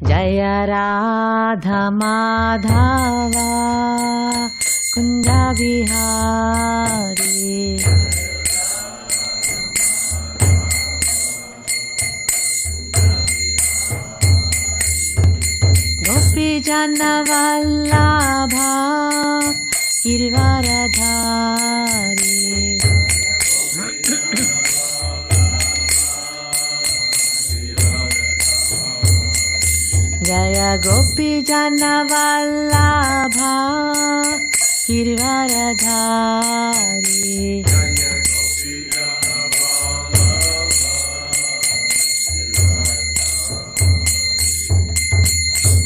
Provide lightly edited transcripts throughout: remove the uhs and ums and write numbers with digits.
Jaya Radha Madhava Kunja Vihari Gopi Jana Vallabha Girivaradhari Jaya Gopi Jana Vallabha Girivaradhari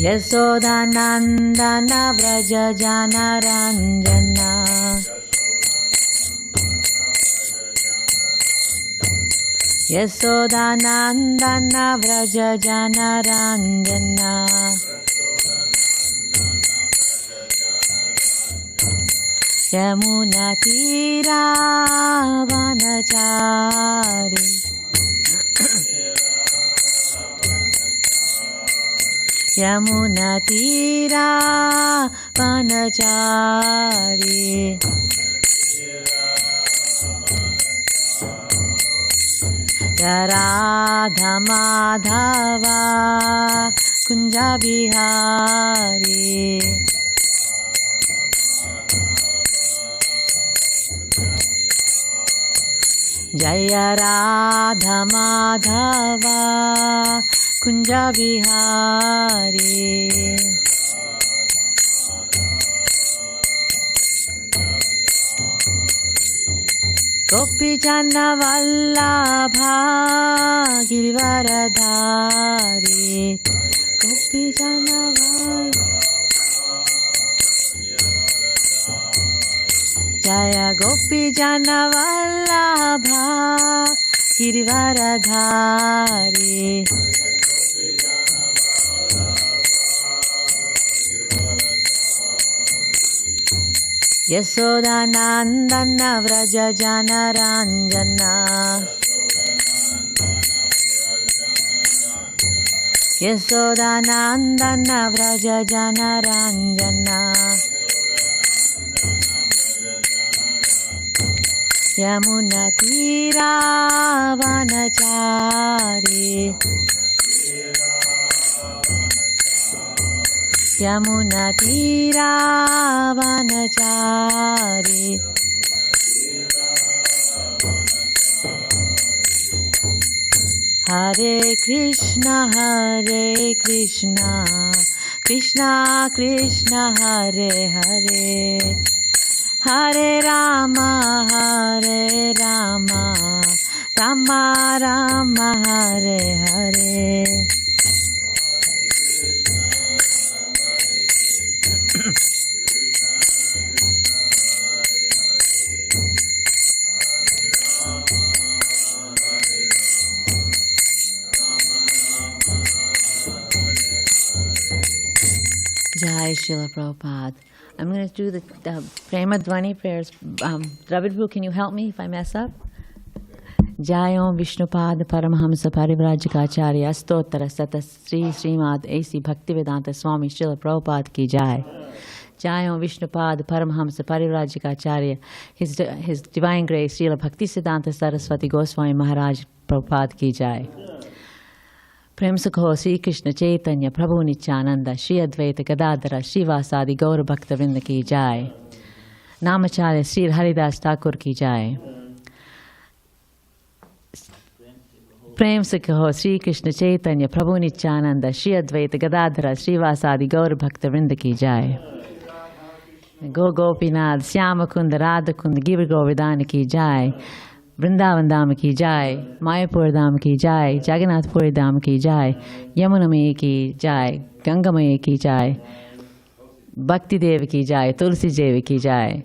Yasodhanandana Vraja Jana Ranjana Yasodhanandana Vraja Jana Ranjana Yamuna Tira Vanachari Yamuna Tira Vanachari Radha Madhava Kunja Vihari Jaya Radha Madhava Kunja Vihari Gopi Jana Vallabha Girivaradhari Gopi Jana Vallabha Jaya Gopi Jana Vallabha Girivaradhari Yasodhanandana Vraja Jana Ranjana Yasodhanandana Vraja Jana Ranjana Yamuna Tira Vanachari Yamuna Tira Vanachari Hare Krishna Krishna Krishna Hare Hare Hare Rama Rama Rama Hare Hare Jai Srila Prabhupada. I'm going to do the Prema Dvani prayers. Dravid Bhu, can you help me if I mess up? Jai Om Vishnupad Paramahamsa Parivrajikacharya Stottara Sata Srimad A.C. Bhaktivedanta Swami Srila Prabhupada ki Jai. Jai Om Vishnupad Paramahamsa Parivrajikacharya His Divine Grace Srila Bhaktisiddhanta Saraswati Goswami Maharaj Prabhupada ki Jai. Prem se kho Śrī Kṛṣṇa Chaitanya Prabhu Nityananda Śrī Advaita Gadadhara Śrīvāsādi Gaura Bhakta Vrinda ki Jai. Namacharya Śrī Haridas Thakur ki Jai. Prem se kho Śrī Kṛṣṇa Chaitanya Prabhu Nityananda Śrī Advaita Gadadhara Śrīvāsādi Gaura Bhakta Vrinda ki Jai. Go Gopinath Syama Kunda Radha Kunda Giri Govardhana ki Jai. Vrindavan Dham ki Jai, Mayapur Dham ki Jai, Jagannath Puri Dham ki Jai, Yamuna Maya ki Jai, Ganga Maya ki Jai, Bhakti Devi ki Jai, Tulsi Devi ki Jai,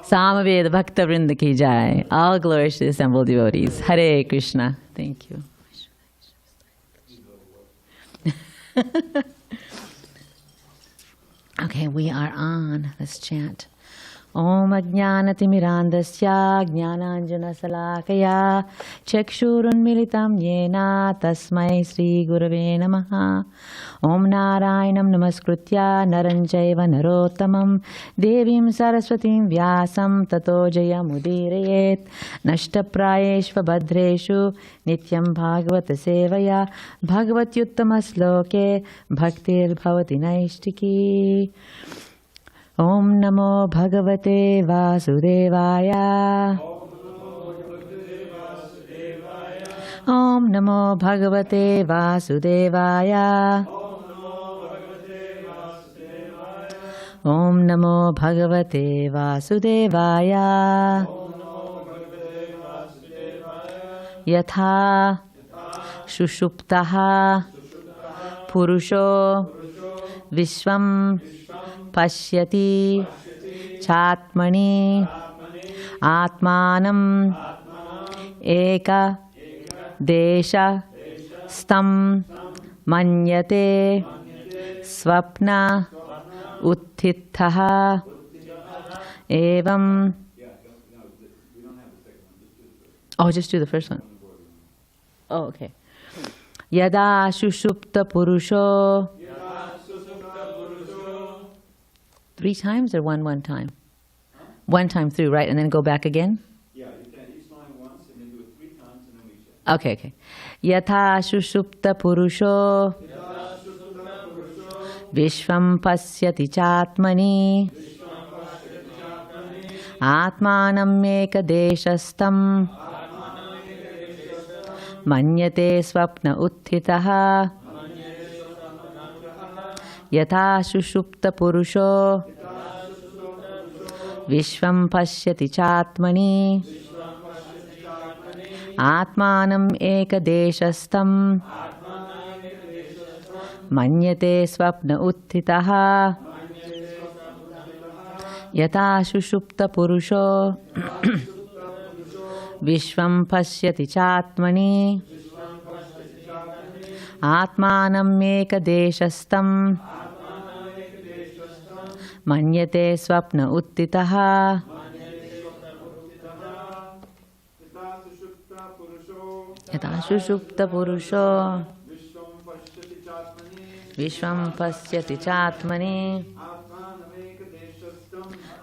Samaveda Bhakta Vrinda ki Jai. All glories to the assembled devotees. Hare Krishna. Thank you. Okay, we are on. Let's chant. Om Ajnanatimirandasya Jnananjana Salakaya Chakshurunmilitam Yena Tasmai Śrī Gurave Namaha. Om Narayanam Namaskritya Naranjaiva Narottamam Devim Saraswatim Vyasam Tato Jayamudirayet Nashtaprayeshva Bhadreshu Nityam Bhagavata Sevaya Bhagavatyuttama Sloke Bhaktir Bhavati Naishtiki. Om Namo Bhagavate Vasudevaya. Om Namo Bhagavate Vasudevaya. Om Namo Bhagavate Vasudevaya. Yatha Shushuptaha Purusho Vishvam Pashyati Chatmani Atmanam Eka Desha Stam Manyate Swapna Uttithaha Evam. Oh, just do the first one. Oh, okay. Yada Shushupta Purusho. 3 times or one time? Huh? 1 time through, right? And then go back again? Yeah, you can each line once and then do it 3 times and then we share. Okay. Yatha Shushupta Purusho Vishvam Pasyati Chatmani Atmanam Eka Deshastam Manyate Swapna Uttitaha Yatha Shushupta Purusho Vishvam Pashyati Chatmani Atmanam Eka Deshastam Manyate Swapna Uttitaha Yatha Shushupta Purusho Vishvam Pashyati Chatmani Atmanam Eka Deshastam Manyate Swapna Uttitaha. Yatha Shushupta Purusho Vishvam Pasyati Chatmani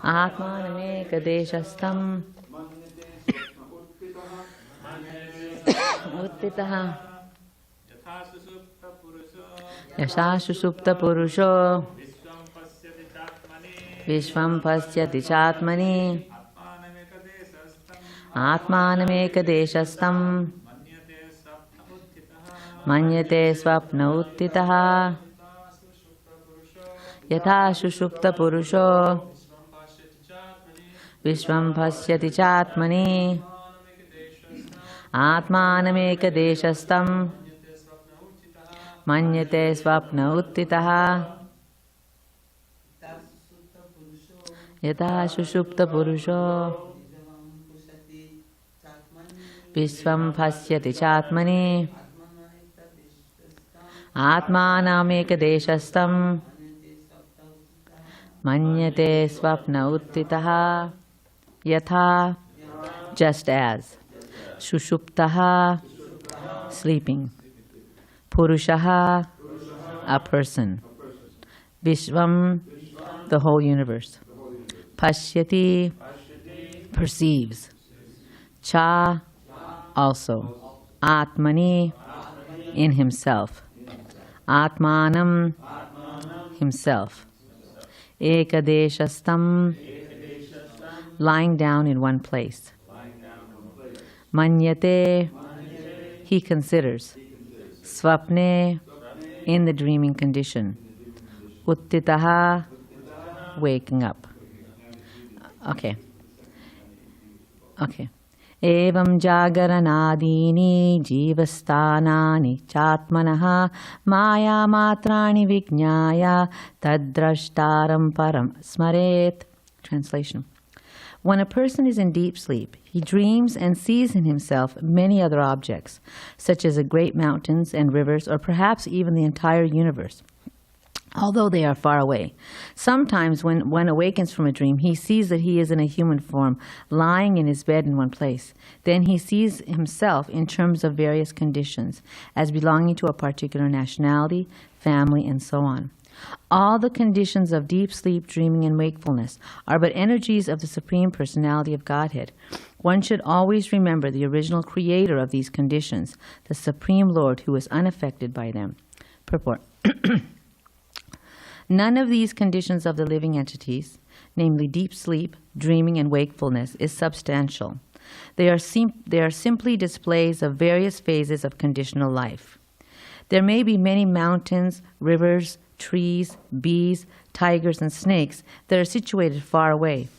Atmanameka Deshastam Uttitaha. Yatha Shushupta Purusho Vishvam Pasyati Chatmani Atmanameka Deshastam Manyate Swapna Uttitaha. Yatha Shushupta Purusho Vishvam Pasyati Chatmani Atmanameka Deshastam Manyate Swapna Uttitaha. Yatha Shushupta Purusho Vishvam Pasyati Chatmani Atmanameka Deshastam Manyate Swapna Uttitaha. Yatha, just as. Shushuptaha, sleeping. Purushaha, a person. Vishvam, the whole universe. Pashyati, perceives. Cha, also. Atmani, in himself. Atmanam, himself. Ekadeshastam, lying down in one place. Manyate, he considers. Swapne, in the dreaming condition. Uttitaha, waking up. Okay. Evam jagaranadini jivasthanani chatmanaha maya matrani vijnaya tadrashtaram param smaret. Translation. When a person is in deep sleep, he dreams and sees in himself many other objects, such as great mountains and rivers, or perhaps even the entire universe. although they are far away. Sometimes when one awakens from a dream, he sees that he is in a human form, lying in his bed in one place. Then he sees himself in terms of various conditions, as belonging to a particular nationality, family, and so on. All the conditions of deep sleep, dreaming, and wakefulness are but energies of the Supreme Personality of Godhead. One should always remember the original creator of these conditions, the Supreme Lord, who is unaffected by them. Purport. None of these conditions of the living entities, namely deep sleep, dreaming, and wakefulness, is substantial. They are simply displays of various phases of conditional life. There may be many mountains, rivers, trees, bees, tigers, and snakes that are situated far away.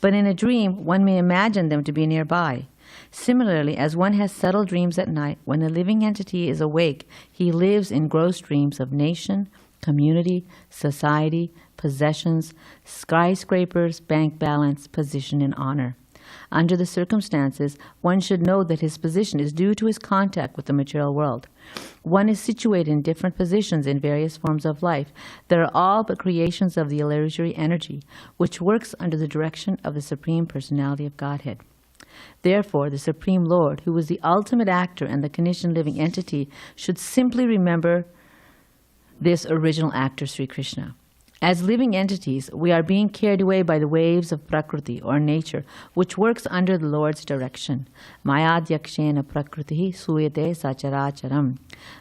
But in a dream, one may imagine them to be nearby. Similarly, as one has subtle dreams at night, when a living entity is awake, he lives in gross dreams of nation, community, society, possessions, skyscrapers, bank balance, position, and honor. Under the circumstances, one should know that his position is due to his contact with the material world. One is situated in different positions in various forms of life that are all but creations of the illusory energy, which works under the direction of the Supreme Personality of Godhead. Therefore, the Supreme Lord, who is the ultimate actor and the conditioned living entity, should simply remember this original actor, Śrī Kṛṣṇa. As living entities, we are being carried away by the waves of prakṛti, or nature, which works under the Lord's direction. Mayadhyakshena prakriti suyate sacharacharam.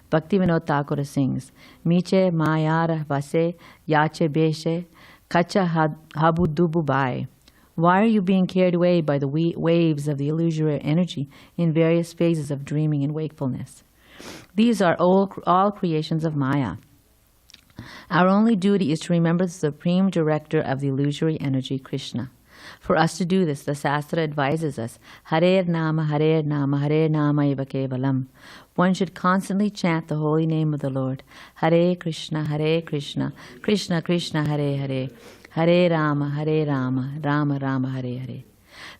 Bhakti Vinod Thakur sings, Miche mayara vase yache beshe kacha habudubu bai. Why are you being carried away by the waves of the illusory energy in various phases of dreaming and wakefulness? These are all creations of Maya. Our only duty is to remember the Supreme Director of the illusory energy, Krishna. For us to do this, the Shastra advises us, Hare Nama, Hare Nama, Hare Nama eva kevalam. One should constantly chant the holy name of the Lord. Hare Krishna, Krishna Krishna, Hare Hare. Hare Rama, Rama Rama, Hare Hare.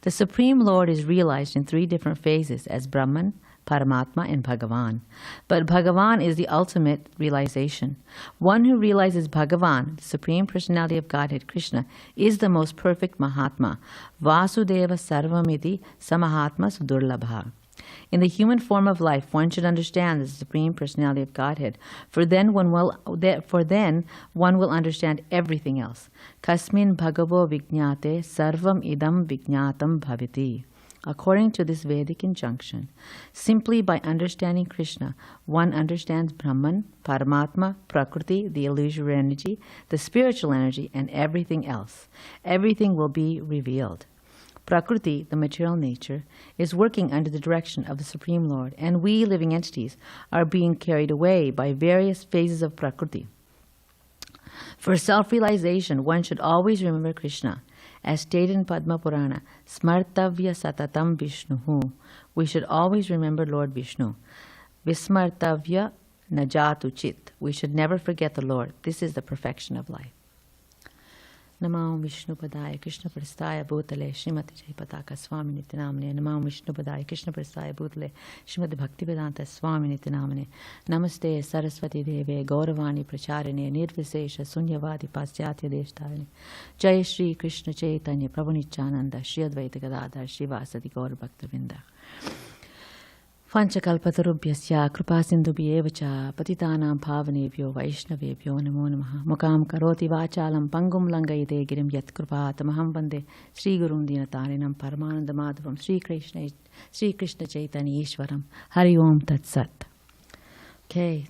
The Supreme Lord is realized in three different phases as Brahman, Paramatma, and Bhagavan. But Bhagavan is the ultimate realization. One who realizes Bhagavan, the Supreme Personality of Godhead, Krishna, is the most perfect Mahatma. Vasudeva Sarvamiti Samahatma Sudurlabha. In the human form of life, one should understand the Supreme Personality of Godhead, for then one will understand everything else. Kasmin Bhagavo Vijñāte Sarvam Idam Vijñātam Bhaviti. According to this Vedic injunction, simply by understanding Krishna, one understands Brahman, Paramatma, Prakrti, the illusory energy, the spiritual energy, and everything else. Everything will be revealed. Prakrti, the material nature, is working under the direction of the Supreme Lord, and we living entities are being carried away by various phases of Prakrti. For self-realization, one should always remember Krishna. As stated in Padma Purana, Smartavya Satatam Vishnuhu. We should always remember Lord Vishnu. Vismartavya Najatu Chit. We should never forget the Lord. This is the perfection of life. Namam Vishnu Padaya Krishna Prasthaya Bhutale Srimati Jayapataka Swami Nityanamane. Namam Vishnu Padaya Krishna Prasthaya Bhutale Srimati Bhaktivedanta Swami Nityanamane. Namaste Saraswati Deve Gauravani Pracharine Nirvisesha Sunyavadi Paschatya Deshtayane. Jai Śrī Kṛṣṇa Chaitanya Prabhu Nityananda Śrī Advaita Gadadhar Śrīvasadi Gaur Bhaktavinda. Panchakalpatarubhyasya krupasindubhyev cha patitanam bhavanebhyo vaishnavebhyo namo namaha. Mukam karoti vachalam pangum langayate girim yat krupatamaham vande Sri Gurum Dinatarinam Paramananda Madhavam Sri Kṛṣṇa Chaitanya Ishwaram. Hari Om Tat Sat. Okay.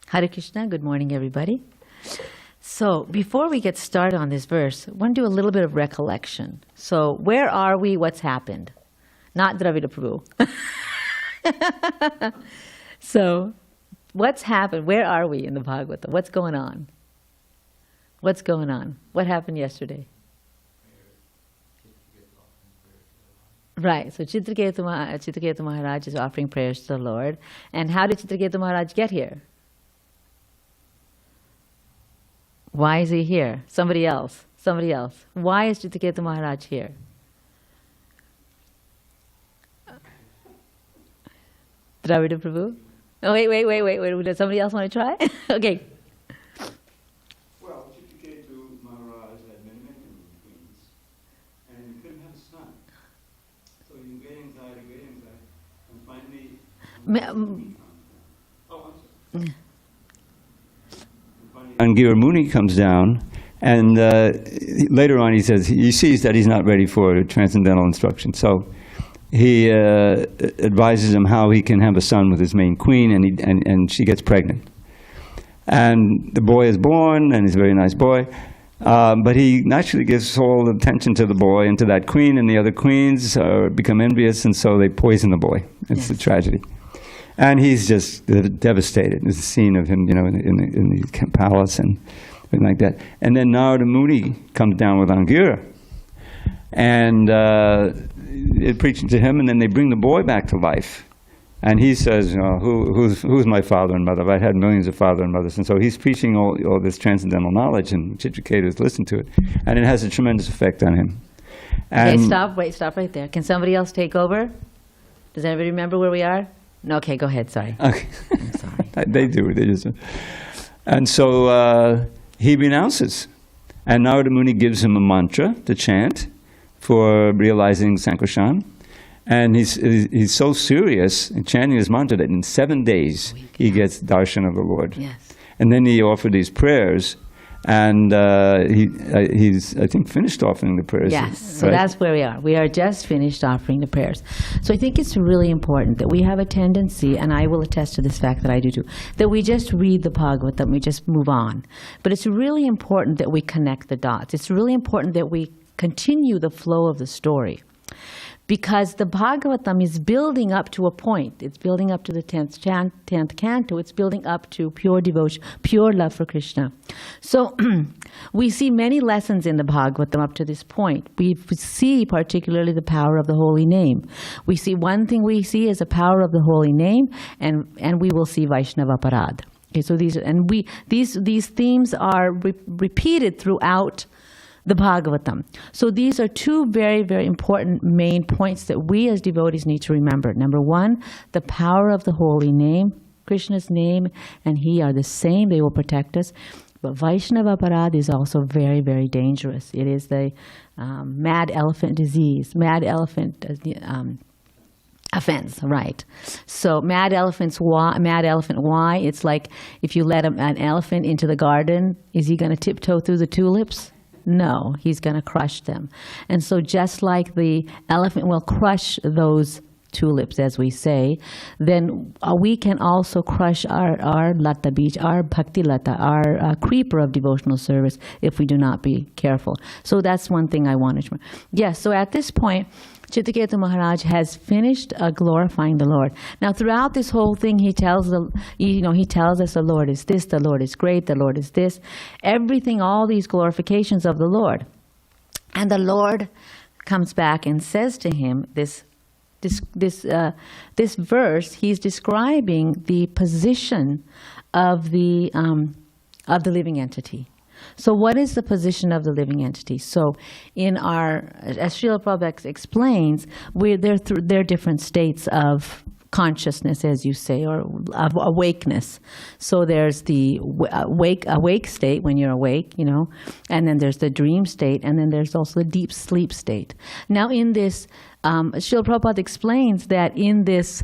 Hare Krishna. Good morning, everybody. So before we get started on this verse, I want to do a little bit of recollection. So where are we? What's happened? Not Dravida Prabhu. So, what's happened? Where are we in the Bhagavatam? What's going on? What's going on? What happened yesterday? Right, so Chitraketu Maharaj is offering prayers to the Lord. And how did Chitraketu Maharaj get here? Why is he here? Somebody else. Why is Chitraketu Maharaj here? Dravida Prabhu? Oh, wait. Does somebody else want to try? Okay, Angira Muni comes down, and later on he says he sees that he's not ready for transcendental instruction. So he advises him how he can have a son with his main queen, and she gets pregnant. And the boy is born, and he's a very nice boy. But he naturally gives all the attention to the boy and to that queen, and the other queens become envious, and so they poison the boy. It's a tragedy. And he's just devastated. There's a scene of him, in the palace and everything like that. And then Narada Muni comes down with Angira, and preaching to him, and then they bring the boy back to life. And he says, who's my father and mother? I've had millions of father and mothers. And so he's preaching all this transcendental knowledge, and Chitraketus listen to it. And it has a tremendous effect on him. And Okay, stop right there. Can somebody else take over? Does anybody remember where we are? No, okay, go ahead, sorry. Okay. I'm sorry. They do. They just. And so he renounces. And Narada Muni gives him a mantra to chant for realizing Sankirtan. And he's so serious in chanting his mantra that in 7 days he gets darshan of the Lord. Yes. And then he offered these prayers, and he's, I think, finished offering the prayers. Yes, so right? that's where we are. We are just finished offering the prayers. So I think it's really important that we have a tendency, and I will attest to this fact that I do too, that we just read the Bhagavatam, we just move on. But it's really important that we connect the dots. It's really important that we continue the flow of the story. Because the Bhagavatam is building up to a point. It's building up to the 10th canto. It's building up to pure devotion, pure love for Krishna. So we see many lessons in the Bhagavatam up to this point. We see particularly the power of the holy name. We see one thing we see is the power of the holy name, and we will see Vaishnava Parad. Okay, so these themes are repeated throughout the Bhagavatam. So these are two very, very important main points that we as devotees need to remember. Number one, the power of the holy name. Krishna's name and he are the same. They will protect us. But Vaishnava Parad is also very, very dangerous. It is the mad elephant disease, mad elephant offense, right? So mad elephant, why? It's like if you let an elephant into the garden, is he going to tiptoe through the tulips? No, he's going to crush them. And so just like the elephant will crush those tulips, as we say, then we can also crush our lata beach, our bhakti lata, our creeper of devotional service if we do not be careful. So that's one thing I wanted to. Yes, so at this point, Chitraketu Maharaj has finished glorifying the Lord. Now, throughout this whole thing, he tells us the Lord is this, the Lord is great, the Lord is this, everything, all these glorifications of the Lord. And the Lord comes back and says to him this verse. He's describing the position of the living entity. So what is the position of the living entity? So in as Srila Prabhupada explains, there are different states of consciousness, as you say, or of awakeness. So there's the awake state when you're awake, and then there's the dream state, and then there's also the deep sleep state. Now in this, Srila Prabhupada explains that in this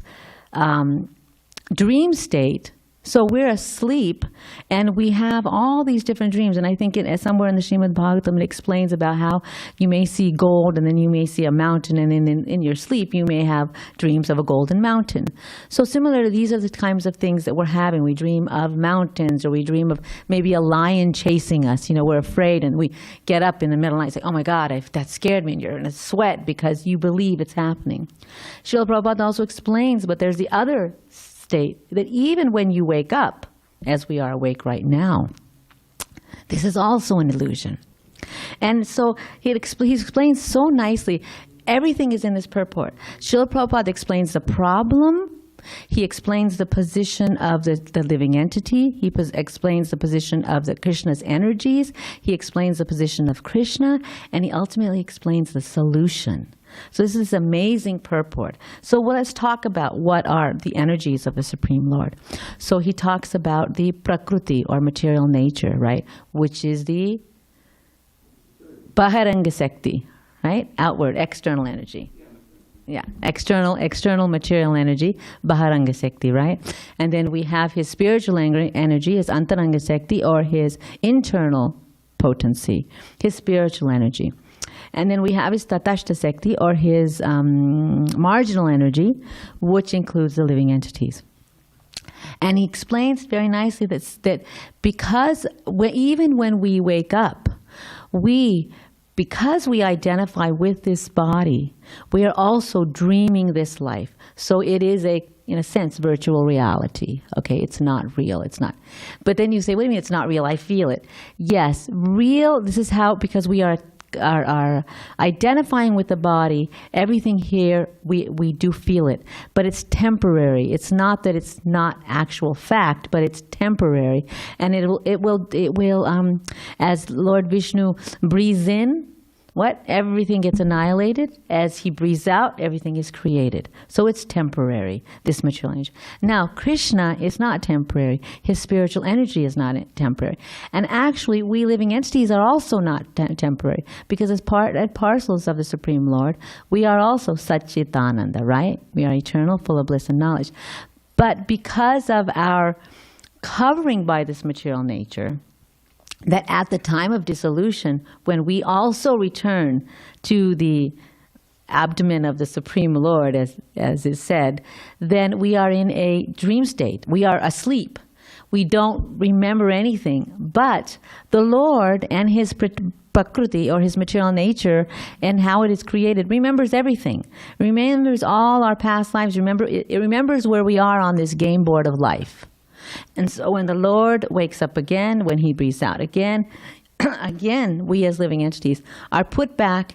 dream state, so we're asleep, and we have all these different dreams. And I think somewhere in the Srimad Bhagavatam it explains about how you may see gold, and then you may see a mountain, and in your sleep you may have dreams of a golden mountain. So similarly, these are the kinds of things that we're having. We dream of mountains, or we dream of maybe a lion chasing us. We're afraid, and we get up in the middle of the night and say, oh my God, that scared me, and you're in a sweat because you believe it's happening. Srila Prabhupada also explains, but there's the other state, that even when you wake up, as we are awake right now, this is also an illusion. And so he explains so nicely, everything is in this purport. Srila Prabhupada explains the problem, he explains the position of the living entity, he explains the position of the Krishna's energies, he explains the position of Krishna, and he ultimately explains the solution. So this is amazing purport. So let's talk about what are the energies of the Supreme Lord. So he talks about the prakṛti, or material nature, right? Which is the bahiranga sakti, right? Outward, external energy. Yeah, external material energy, Baharanga Shakti, right? And then we have his spiritual energy, his Antaranga Shakti, or his internal potency, his spiritual energy. And then we have his Tatashta Shakti, or his marginal energy, which includes the living entities. And he explains very nicely that because even when we wake up, because we identify with this body, we are also dreaming this life. So it is in a sense, virtual reality. Okay, it's not real, it's not. But then you say, wait a minute, it's not real, I feel it. Yes, real, this is how, because we are identifying with the body, everything here, we do feel it. But it's temporary. It's not that it's not actual fact, but it's temporary. And it will as Lord Vishnu breathes in, everything gets annihilated. As he breathes out, everything is created. So it's temporary, this material energy. Now, Krishna is not temporary. His spiritual energy is not temporary. And actually, we living entities are also not temporary, because as part and parcels of the Supreme Lord, we are also Satchitananda, right? We are eternal, full of bliss and knowledge. But because of our covering by this material nature, that at the time of dissolution, when we also return to the abdomen of the Supreme Lord, as is said, then we are in a dream state. We are asleep. We don't remember anything. But the Lord and his prakṛti, or his material nature, and how it is created, remembers everything. Remembers all our past lives. It remembers where we are on this game board of life. And so when the Lord wakes up again, when he breathes out again, again, we as living entities are put back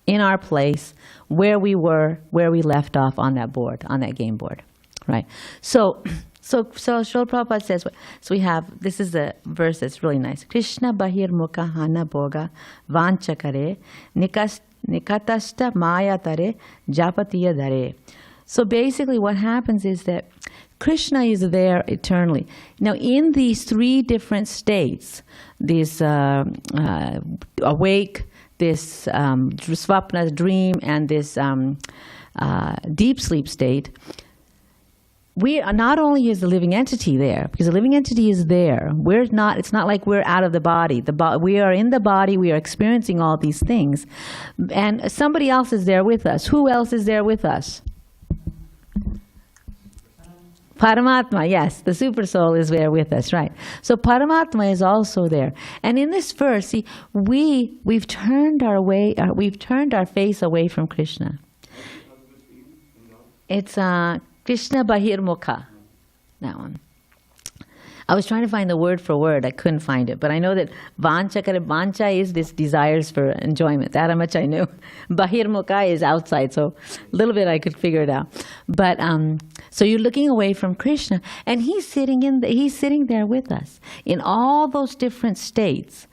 in our place where we were, where we left off on that board, on that game board, right? So Srila Prabhupada says, so we have, this is a verse that's really nice. Krishna bahir mukha hana bhoga vanchakare nikatashta maya tare japatiya dare. So basically what happens is that Krishna is there eternally. Now, in these three different states, this awake, this svapna, dream, and this deep sleep state, we are not only is the living entity there, because the living entity is there. We're not. It's not like we're out of the body. We are in the body. We are experiencing all these things, and somebody else is there with us. Who else is there with us? Paramatma, yes, the super soul is there with us, right? So Paramatma is also there, and in this verse, see, we've turned our face away from Krishna. It's Krishna Bahir Mukha, that one. I was trying to find the word for word. I couldn't find it. But I know that vancha is this desires for enjoyment. That much I knew. Bahir mukha is outside. So a little bit I could figure it out. But so you're looking away from Krishna, and he's sitting there with us in all those different states.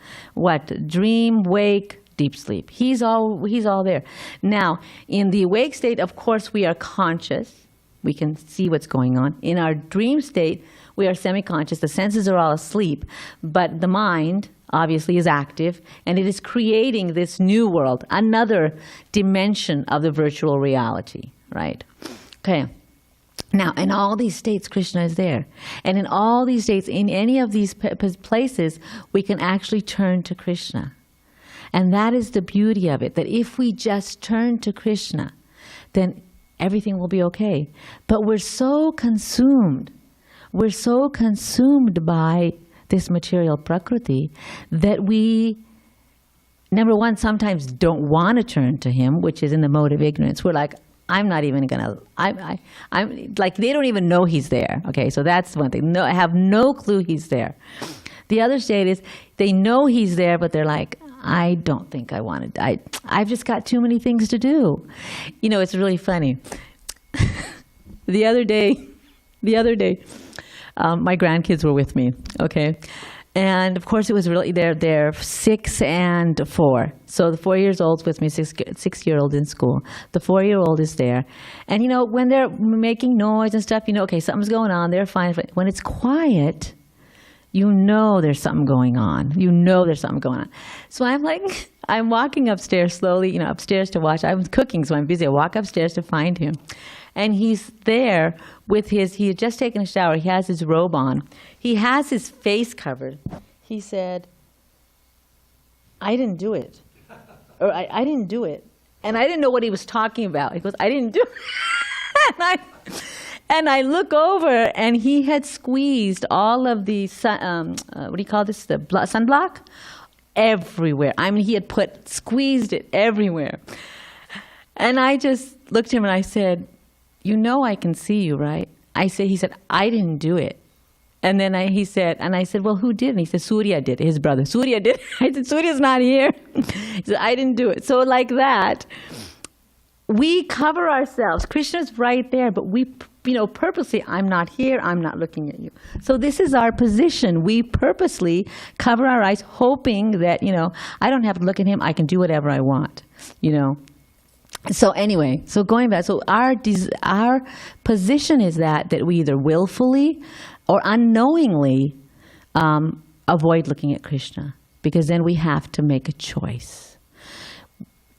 Dream, wake, deep sleep. He's all there. Now, in the awake state, of course, we are conscious. We can see what's going on. In our dream state, we are semi-conscious. The senses are all asleep, but the mind obviously is active, and it is creating this new world, another dimension of the virtual reality, right? Okay. Now, in all these states, Krishna is there. And in all these states, in any of these places, we can actually turn to Krishna. And that is the beauty of it, that if we just turn to Krishna, then everything will be okay. But we're so consumed by this material prakrti that we, number one, sometimes don't want to turn to him, which is in the mode of ignorance. We're like, I'm not even gonna, I'm like, they don't even know he's there. Okay, so that's one thing. No, I have no clue he's there. The other state is they know he's there, but they're like, I don't think I want to. I've just got too many things to do. You know, it's really funny. The other day, my grandkids were with me. Okay, and of course it was really they're 6 and 4. So the 4-year-old's with me, 6-year-old in school. The 4-year-old is there, and you know when they're making noise and stuff, you know, okay, something's going on. They're fine. When it's quiet, you know there's something going on. So I'm like, I'm walking upstairs slowly, upstairs to watch. I was cooking, so I'm busy. I walk upstairs to find him. And he's there with he had just taken a shower. He has his robe on. He has his face covered. He said, I didn't do it. Or I didn't do it. And I didn't know what he was talking about. He goes, I didn't do it. And I look over, and he had squeezed all of the what do you call this? The sunblock everywhere. I mean, he had squeezed it everywhere. And I just looked at him and I said, you know I can see you, right? He said, I didn't do it. And then I said, well, who did? And he said, Surya did, his brother. Surya did. I said, Surya's not here. He said, I didn't do it. So like that, we cover ourselves. Krishna's right there, but we, purposely, I'm not here, I'm not looking at you. So this is our position. We purposely cover our eyes, hoping that, I don't have to look at him, I can do whatever I want, So anyway, so going back, so our position is that we either willfully or unknowingly avoid looking at Krishna, because then we have to make a choice.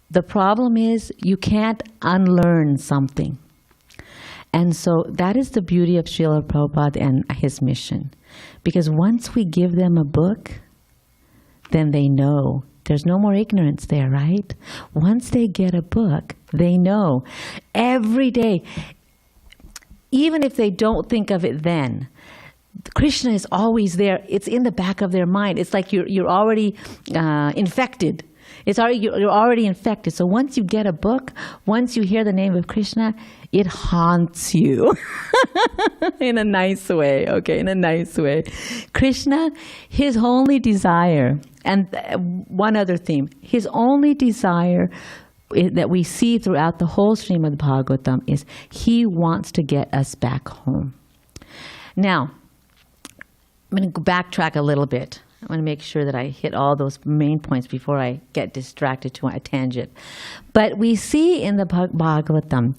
The problem is you can't unlearn something. And so that is the beauty of Srila Prabhupada and his mission. Because once we give them a book, then they know. There's no more ignorance there, right? Once they get a book, they know. Every day, even if they don't think of it then, Krishna is always there. It's in the back of their mind. It's like you're already infected. You're already infected. So once you get a book, once you hear the name of Krishna, it haunts you in a nice way, okay, in a nice way. Krishna, his only desire, and one other theme, his only desire that we see throughout the whole Srimad Bhagavatam is he wants to get us back home. Now, I'm going to backtrack a little bit. I want to make sure that I hit all those main points before I get distracted to a tangent. But we see in the Bhagavatam,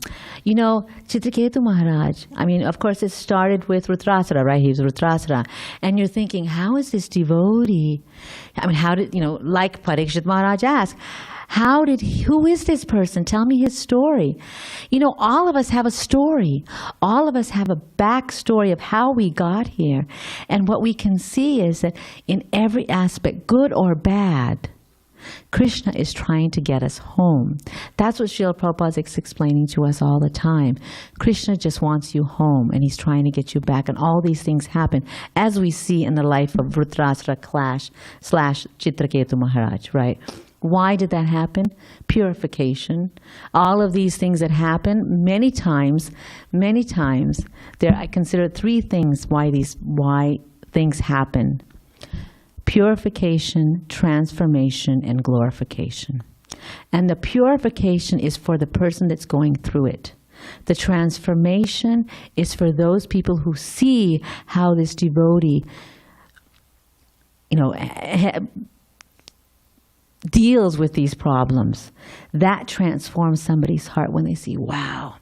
Chitraketu Maharaj, of course it started with Rudrasura, right? He was Rudrasura. And you're thinking, how is this devotee? How did, like Parikshit Maharaj asked, who is this person? Tell me his story. All of us have a story. All of us have a backstory of how we got here. And what we can see is that in every aspect, good or bad, Krishna is trying to get us home. That's what Srila Prabhupada is explaining to us all the time. Krishna just wants you home, and he's trying to get you back. And all these things happen, as we see in the life of Rudrasura / Chitraketu Maharaj, right? Why did that happen? Purification. All of these things that happen, many times, I consider 3 things why things happen. Purification, transformation, and glorification. And the purification is for the person that's going through it. The transformation is for those people who see how this devotee, deals with these problems. That transforms somebody's heart when they see, wow.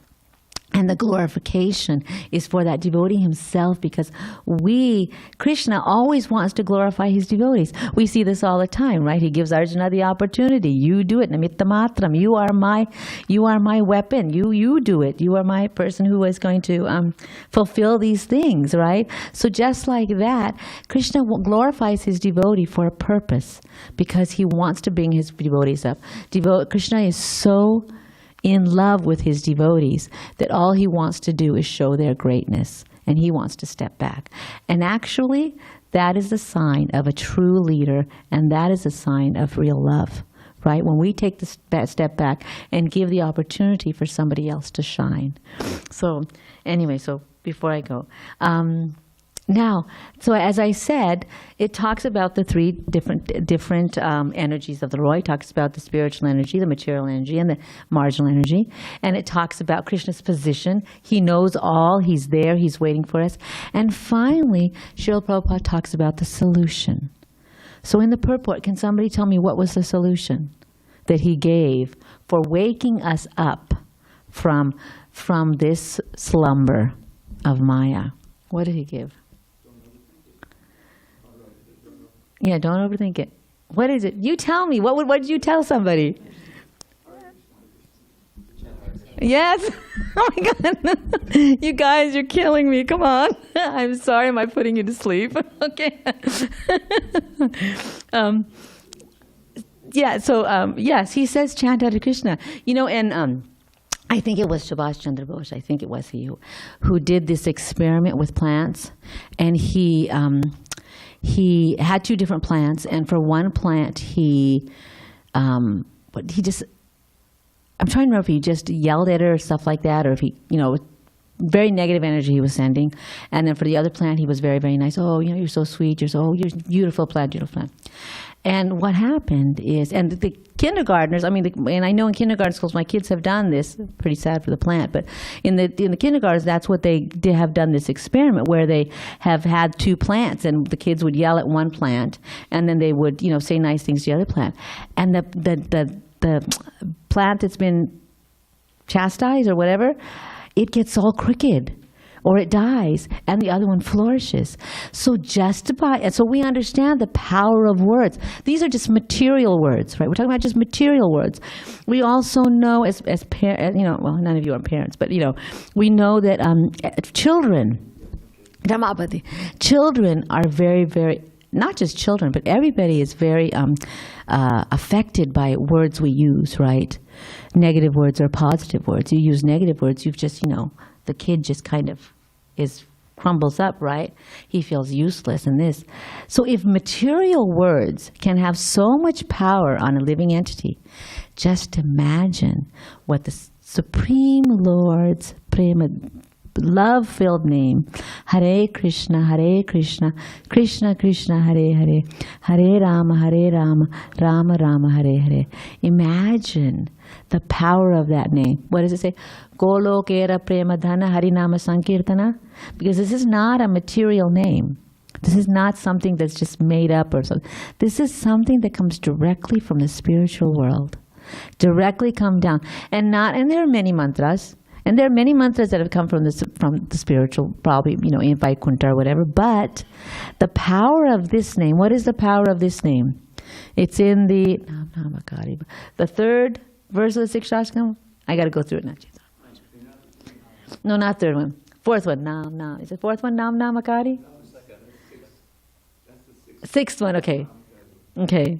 And the glorification is for that devotee himself, because Krishna always wants to glorify his devotees. We see this all the time, right? He gives Arjuna the opportunity. You do it, namitta matram. You are my weapon. You do it. You are my person who is going to fulfill these things, right? So just like that, Krishna glorifies his devotee for a purpose, because he wants to bring his devotees up. Krishna is so in love with his devotees that all he wants to do is show their greatness, and he wants to step back. And actually, that is a sign of a true leader, and that is a sign of real love, right? When we take the step back and give the opportunity for somebody else to shine. So anyway, before I go, so as I said, it talks about the 3 different energies of the Lord. It talks about the spiritual energy, the material energy, and the marginal energy. And it talks about Krishna's position. He knows all. He's there. He's waiting for us. And finally, Srila Prabhupada talks about the solution. So in the purport, can somebody tell me what was the solution that he gave for waking us up from this slumber of Maya? What did he give? Yeah, don't overthink it. What is it? You tell me. What did you tell somebody? Yes. Oh my God. You guys, you're killing me. Come on. I'm sorry. Am I putting you to sleep? Okay. Yeah. So yes, he says chant Hare Krishna. You know, and I think it was Subhash Chandra Bose. I think it was he who did this experiment with plants, and he had two different plants, and for one plant I'm trying to remember if he just yelled at her or stuff like that, or if he, very negative energy he was sending. And then for the other plant, he was very, very nice. Oh, you're so sweet. You're beautiful plant, beautiful plant. And what happened is, and the kindergartners, and I know in kindergarten schools, my kids have done this, pretty sad for the plant, but in the kindergartens, that's what they have done this experiment where they have had two plants, and the kids would yell at one plant, and then they would, say nice things to the other plant. And the plant that's been chastised or whatever, it gets all crooked or it dies, and the other one flourishes. So so we understand the power of words. These are just material words, right? We're talking about just material words. We also know as parents, well, none of you are parents, but we know that children are very, very, not just children, but everybody is very affected by words we use, right? Negative words or positive words. You use negative words, you've just, the kid just kind of crumbles up, right? He feels useless in this. So if material words can have so much power on a living entity, just imagine what the Supreme Lord's prema, love-filled name, Hare Krishna, Krishna Krishna, Hare Hare, Hare Rama, Rama Rama, Hare Hare. Imagine the power of that name. What does it say? Golokera prema dhana harinama sankirtana. Because this is not a material name. This is not something that's just made up or something. This is something that comes directly from the spiritual world. Directly come down. And there are many mantras. And there are many mantras that have come from the spiritual, probably, in Vaikuntha or whatever. But the power of this name, what is the power of this name? It's in the third verse of the sixth Shastakam. I got to go through it now. No, not third one. Fourth one. Nam. Is it fourth one? Nam Namakari? Sixth one. Okay. Okay,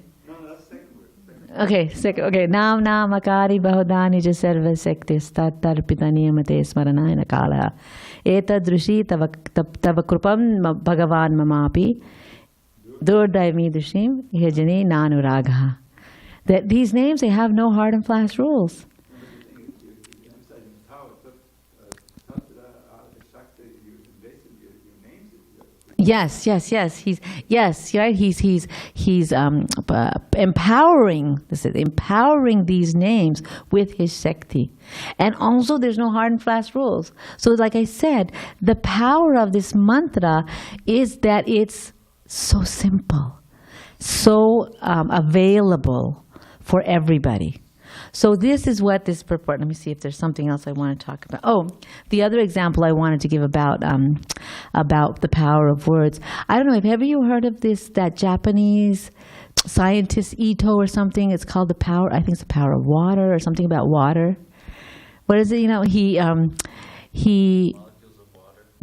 second. Okay, Nam Namakari Bahodani Jasarva Sektis Tatarpita Niyamate Smaranayana Kala Eta Drushi Tava Krupam Bhagavan Mamapi Durdayami Dushim Yajani Nanuragha. That these names, they have no hard and fast rules. Yes. He's right. He's empowering. This is empowering these names with his Shakti, and also there's no hard and fast rules. So, like I said, the power of this mantra is that it's so simple, so available for everybody. So this is what this purport. Let me see if there's something else I want to talk about. Oh, the other example I wanted to give about the power of words. I don't know. Have you heard of that Japanese scientist Ito or something? It's called the power. I think it's the power of water or something about water. What is it? He.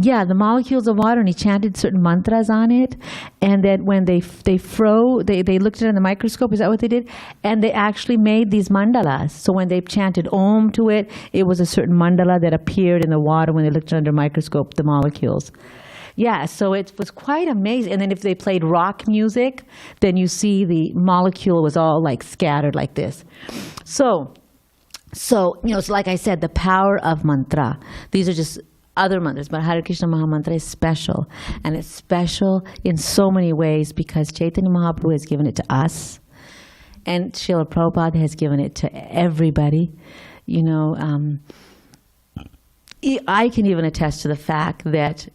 Yeah, the molecules of water, and he chanted certain mantras on it, and then when they looked at it in the microscope. Is that what they did? And they actually made these mandalas. So when they chanted Om to it, it was a certain mandala that appeared in the water when they looked under a microscope, the molecules. Yeah, so it was quite amazing. And then if they played rock music, then you see the molecule was all like scattered like this. So like I said, the power of mantra. These are just other mantras, but Hare Krishna Maha Mantra is special, and it's special in so many ways because Chaitanya Mahaprabhu has given it to us, and Srila Prabhupada has given it to everybody. I can even attest to the fact that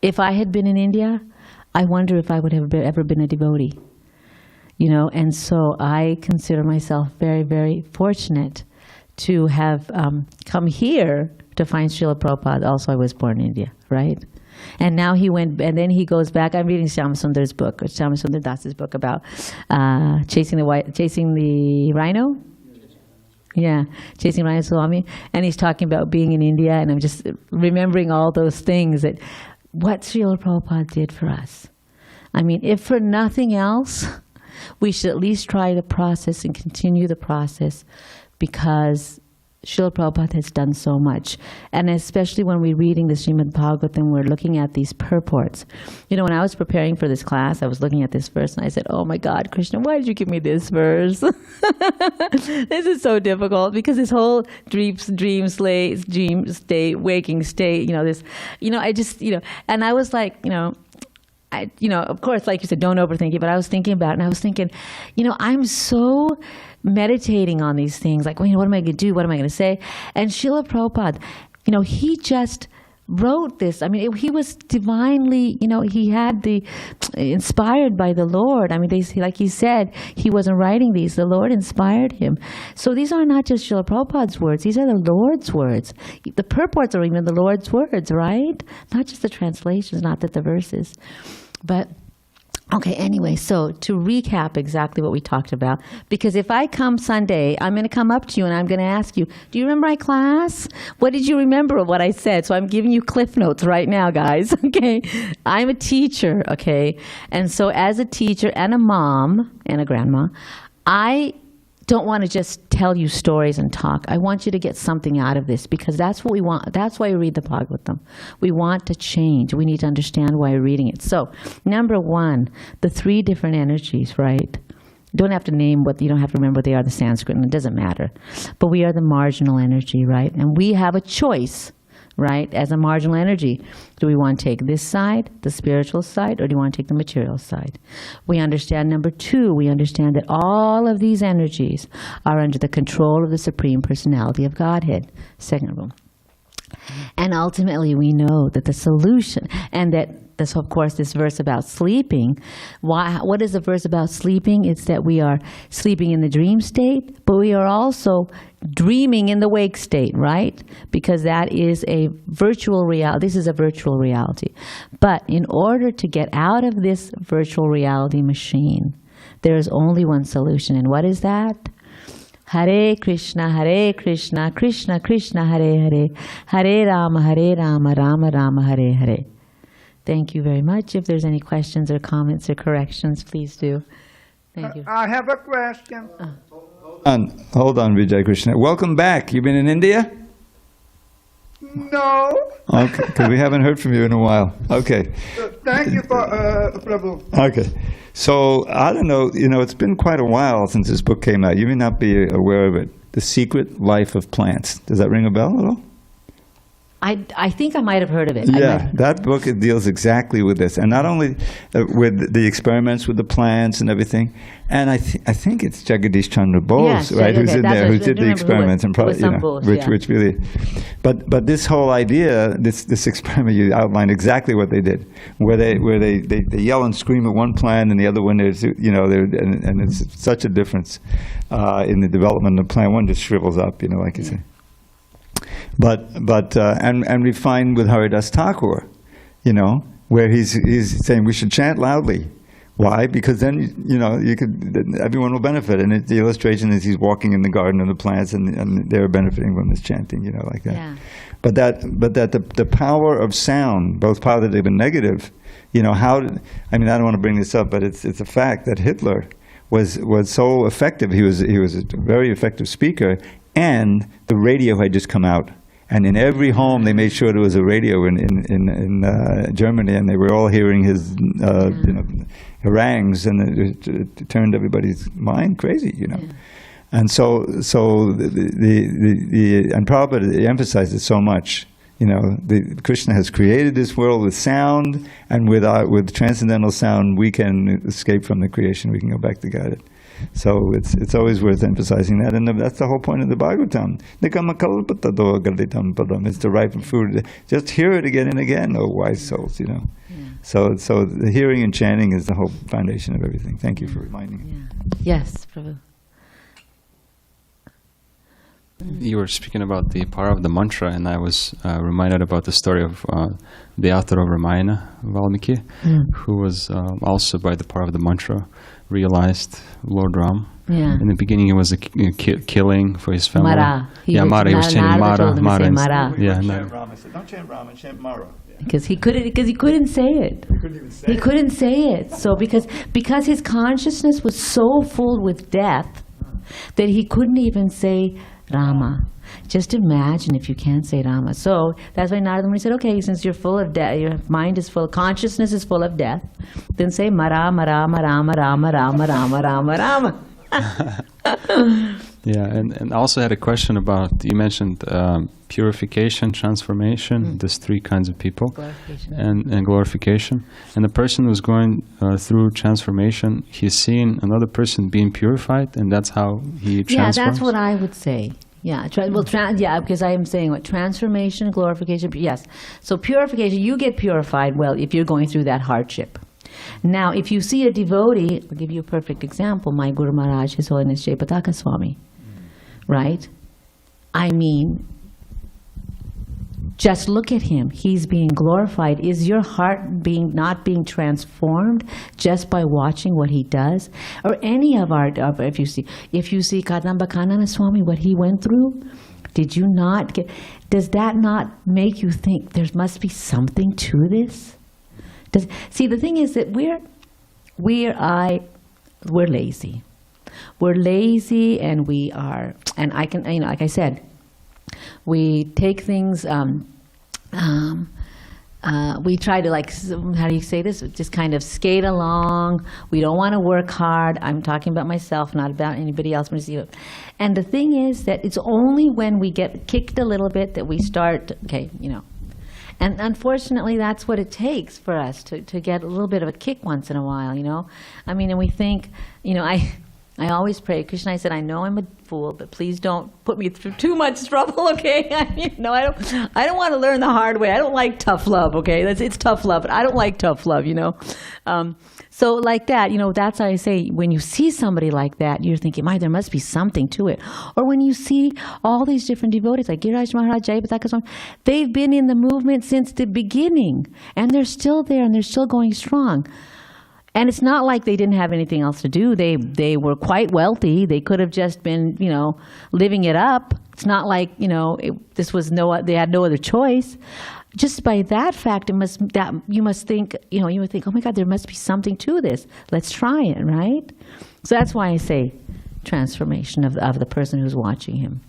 if I had been in India, I wonder if I would have ever been a devotee. And so I consider myself very, very fortunate to have come here to find Srila Prabhupada. Also, I was born in India, right? And now he went, and then he goes back. I'm reading Shyamasundar Dasi's book about chasing the rhino. Yeah, chasing Rhino Swami. And he's talking about being in India, and I'm just remembering all those things that what Srila Prabhupada did for us. I mean, if for nothing else, we should at least try the process and continue the process, because Srila Prabhupada has done so much. And especially when we're reading the Srimad Bhagavatam, we're looking at these purports. You know, when I was preparing for this class, I was looking at this verse and I said, oh my God, Krishna, why did you give me this verse? This is so difficult, because this whole dream state, waking state, and I was like, of course, like you said, don't overthink it, but I was thinking about it, and I was thinking, I'm so meditating on these things, like, what am I going to do? What am I going to say? And Srila Prabhupada, he just wrote this. I mean, he was divinely, he had inspired by the Lord. I mean, like he said, he wasn't writing these. The Lord inspired him. So these are not just Srila Prabhupada's words. These are the Lord's words. The purports are even the Lord's words, right? Not just the translations, not that the verses. But okay, anyway, so to recap exactly what we talked about, because if I come Sunday, I'm going to come up to you and I'm going to ask you, do you remember my class? What did you remember of what I said? So I'm giving you cliff notes right now, guys, okay? I'm a teacher, okay? And so as a teacher and a mom and a grandma, I don't want to just tell you stories and talk. I want you to get something out of this, because that's what we want. That's why we read the Bhagavatam. We want to change. We need to understand why we're reading it. So, number one, the three different energies, right? You don't have to name you don't have to remember what they are, the Sanskrit, and it doesn't matter. But we are the marginal energy, right? And we have a choice, right, as a marginal energy. Do we want to take this side, the spiritual side, or do you want to take the material side? We understand, number two, we understand that all of these energies are under the control of the Supreme Personality of Godhead. Second rule. And ultimately, we know that the solution, and that this, of course, this verse about sleeping. What is the verse about sleeping? It's that we are sleeping in the dream state, but we are also dreaming in the wake state, right? Because that is a virtual reality. This is a virtual reality. But in order to get out of this virtual reality machine, there is only one solution. And what is that? Hare Krishna, Krishna Krishna, Hare Hare, Hare Rama, Rama Rama, Hare Hare. Thank you very much. If there's any questions or comments or corrections, please do. Thank you. I have a question. Hold on, Vijay Krishna. Welcome back. You've been in India? No. Okay, because we haven't heard from you in a while. Okay. Thank you for Prabhu. Okay. So, I don't know, it's been quite a while since this book came out. You may not be aware of it. The Secret Life of Plants. Does that ring a bell at all? I think I might have heard of it. Yeah, that book, it deals exactly with this, and not only with the experiments with the plants and everything. And I think it's Jagadish Chandra Bose, right? Who's in there, who did the experiments, and which really. But this whole idea, this experiment, you outlined exactly what they did, where they yell and scream at one plant, and the other one there's and it's such a difference in the development of the plant. One just shrivels up, like you say. But we find with Haridas Thakur, where he's saying we should chant loudly. Why? Because then everyone will benefit. And the illustration is he's walking in the garden of the plants, and they're benefiting from this chanting, like that. Yeah. But the power of sound, both positive and negative, I don't want to bring this up, but it's a fact that Hitler was so effective. He was a very effective speaker. And the radio had just come out, and in every home they made sure there was a radio in Germany, and they were all hearing his harangues, and it turned everybody's mind crazy, Yeah. And so and Prabhupada emphasized it so much. Krishna has created this world with sound, and with transcendental sound, we can escape from the creation. We can go back to God. So it's always worth emphasizing that, and that's the whole point of the Bhagavatam. It's the ripe food. Just hear it again and again, oh wise souls. Yeah. So the hearing and chanting is the whole foundation of everything. Thank you for reminding me. Yeah. Yes, Prabhu. You were speaking about the power of the mantra, and I was reminded about the story of the author of Ramayana, Valmiki, who was also by the power of the mantra realized Lord Ram. Yeah. In the beginning, it was a killing for his family. Mara. He was chanting Mara. Mara. Yeah, Chant Rama. Said, don't chant Rama, chant Mara. Because he couldn't say it. He couldn't say it. So because his consciousness was so full with death that he couldn't even say Rama. Just imagine if you can't say Rama. So that's why Narada Muni said, okay, since you're full of death, your mind is full, consciousness is full of death, then say Mara, Mara, Rama, Rama, Rama, Rama, Rama, Rama. Yeah, and I also had a question about, you mentioned purification, transformation, there's three kinds of people, and glorification. And the person who's going through transformation, he's seeing another person being purified, and that's how he transforms? Yeah, that's what I would say. Yeah, because I am saying what transformation, glorification, yes. So purification, you get purified, well, if you're going through that hardship. Now, if you see a devotee, I'll give you a perfect example, my Guru Maharaj, His Holiness Jayapataka Swami, right? I mean, just look at him. He's being glorified. Is your heart not being transformed just by watching what he does? Or any of our, if you see Kadamba Kanana Swami, what he went through, did you not get, does that not make you think there must be something to this? See, the thing is that we're lazy. We're lazy, and we are, and I can, like I said, we take things, we try to, like, how do you say this? Just kind of skate along. We don't want to work hard. I'm talking about myself, not about anybody else. And the thing is that it's only when we get kicked a little bit that we start, And unfortunately, that's what it takes for us to get a little bit of a kick once in a while, I mean, and we think, I always pray, Krishna, I said, I know I'm a fool, but please don't put me through too much trouble, okay? I don't want to learn the hard way. I don't like tough love, okay? It's tough love, but I don't like tough love, So like that, that's how I say, when you see somebody like that, you're thinking, there must be something to it. Or when you see all these different devotees, like Giriraj Maharaj, Jayapataka Swami, they've been in the movement since the beginning, and they're still there, and they're still going strong. And it's not like they didn't have anything else to do. They were quite wealthy. They could have just been, living it up. It's not like, they had no other choice. Just by that fact, you must think, you would think, oh my God, there must be something to this. Let's try it, right? So that's why I say transformation of the person who's watching him.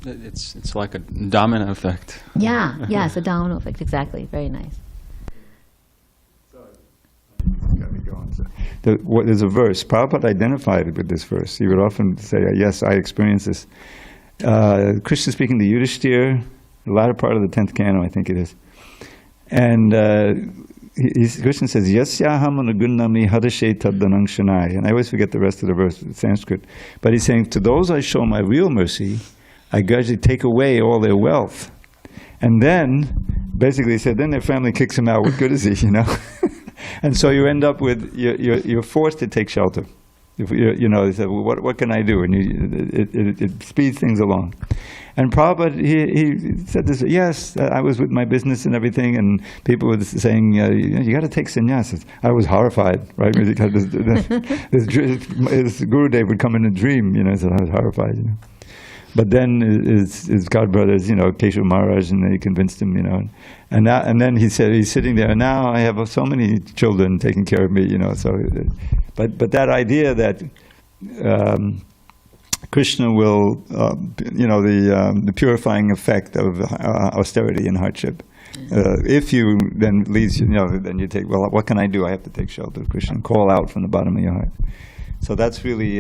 It's like a domino effect. Yeah, it's a domino effect, exactly. Very nice. There's a verse. Prabhupada identified with this verse. He would often say, yes, I experienced this. Krishna speaking to Yudhishthira, the latter part of the 10th canto, I think it is. And Krishna says, Yasyaham anugunnami hadashe taddanang shanai. And I always forget the rest of the verse in Sanskrit. But he's saying, to those I show my real mercy, I gradually take away all their wealth. And then, basically he said, then their family kicks him out. What good is he, And so you end up with, you're forced to take shelter. They said, well, what can I do? And it speeds things along. And Prabhupada, he said this, yes, I was with my business and everything, and people were saying, you got to take sannyas. I was horrified, right? Because his Gurudev would come in a dream, so I was horrified, But then his godbrothers, Keshav Maharaj, and they convinced him, and then he said, he's sitting there, and now I have so many children taking care of me, so, but that idea that Krishna will, the purifying effect of austerity and hardship, if you then leads, then you take, well, what can I do? I have to take shelter of Krishna and call out from the bottom of your heart. So that's really,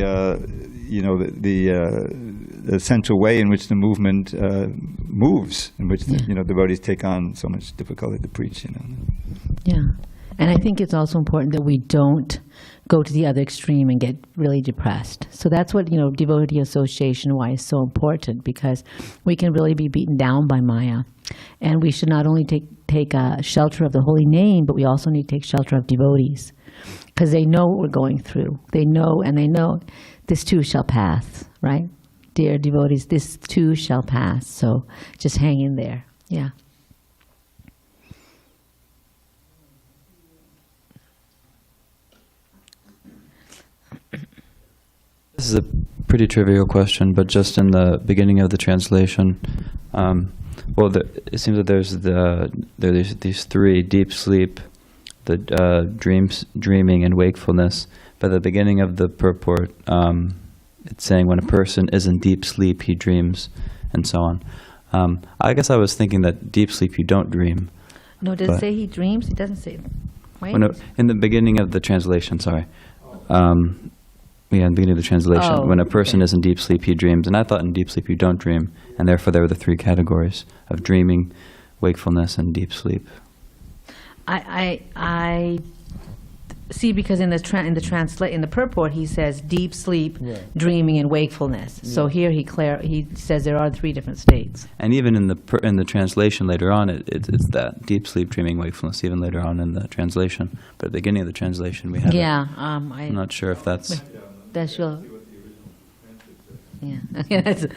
the central way in which the movement moves, in which devotees take on so much difficulty to preach. Yeah, and I think it's also important that we don't go to the other extreme and get really depressed. So that's what devotee association why is so important, because we can really be beaten down by Maya, and we should not only take shelter of the holy name, but we also need to take shelter of devotees. Because they know what we're going through. They know, and they know this too shall pass, right? dear devotees, this too shall pass. So just hang in there. Yeah. This is a pretty trivial question, but just in the beginning of the translation, it seems that there's these three: deep sleep, the dreaming, and wakefulness. By the beginning of the purport, it's saying when a person is in deep sleep, he dreams, and so on. I guess I was thinking that deep sleep, you don't dream. No, does it say he dreams? It doesn't say. Right? In the beginning of the translation, sorry. Yeah, in the beginning of the translation, when a person is in deep sleep, he dreams. And I thought in deep sleep you don't dream, and therefore there were the three categories of dreaming, wakefulness, and deep sleep. I see, because in the purport he says deep sleep, dreaming, and wakefulness. So here he says there are three different states. And even in the translation later on, it's that deep sleep, dreaming, wakefulness. Even later on in the translation, but at the beginning of the translation we have. Yeah, I'm not sure if that's. That's your. Yeah. That's the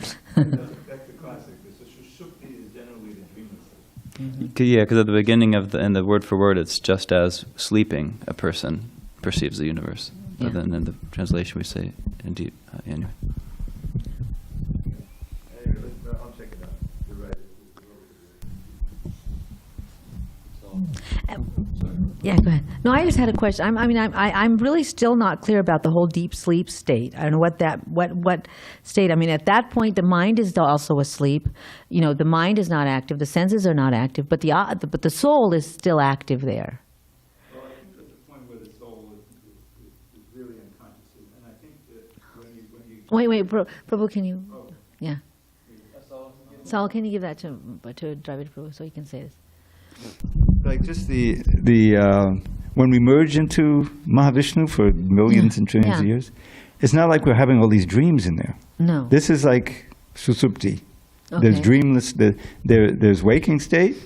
classic. The sushupti is generally the dreamless. Yeah, because at the beginning in the word for word, it's just as sleeping a person perceives the universe. But then in the translation we say indeed. Anyway. I'll check it out. You're right. Yeah, go ahead. No, I just had a question. I'm really still not clear about the whole deep sleep state. I don't know what state. I mean, at that point, the mind is also asleep. You know, the mind is not active, the senses are not active, but the soul is still active there. Well, I think at the point where the soul is really unconscious, and I think that when you Wait, Prabhu, can you? Oh. Yeah. Saul, can you give that to Dravid Prabhu so he can say this? Like just when we merge into Mahavishnu for millions and trillions of years, it's not like we're having all these dreams in there. No. This is like susupti. Okay. There's dreamless, there's waking state,